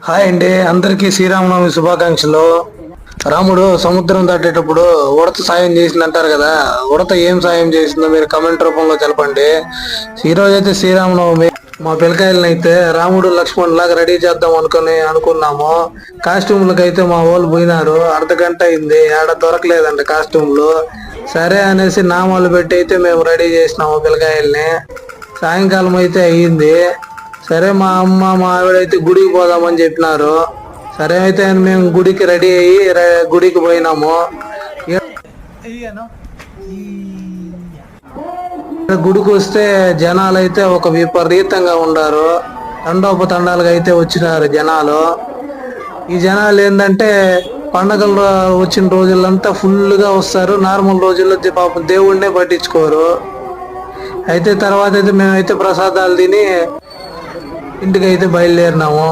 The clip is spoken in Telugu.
హాయ్ అండి, అందరికీ శ్రీరామనవమి శుభాకాంక్షలు. రాముడు సముద్రం దాటేటప్పుడు ఉడత సాయం చేసింది అంటారు కదా. ఉడత ఏం సాయం చేసిందో మీరు కమెంట్ రూపంలో తెలపండి. ఈ రోజు అయితే శ్రీరామనవమి. మా పిల్లకాయలను అయితే రాముడు లక్ష్మణ్ లాగా రెడీ చేద్దాం అనుకున్నాము. కాస్ట్యూమ్లకు అయితే మా వాళ్ళు పోయినారు. అర్ధగంట అయింది, ఆడ దొరకలేదంట కాస్ట్యూమ్లు. సరే అనేసి నామాలు పెట్టి అయితే మేము రెడీ చేసినాము పిల్లకాయల్ని. సాయంకాలం అయితే అయ్యింది. సరే మా అమ్మ మా ఆవిడైతే గుడికి పోదామని చెప్పినారు. సరే అయితే మేము గుడికి రెడీ అయ్యి గుడికి పోయినాము. గుడికి వస్తే జనాలు అయితే ఒక విపరీతంగా ఉండారు. తండోపతండాలుగా అయితే వచ్చినారు జనాలు. ఈ జనాలు ఏంటంటే పండగలు వచ్చిన రోజులంతా ఫుల్గా వస్తారు. నార్మల్ రోజుల్లో పాపం దేవుడినే పట్టించుకోరు. అయితే తర్వాత అయితే మేమైతే ప్రసాదాలు తిని ఇంటికి అయితే బయలుదేరినాము.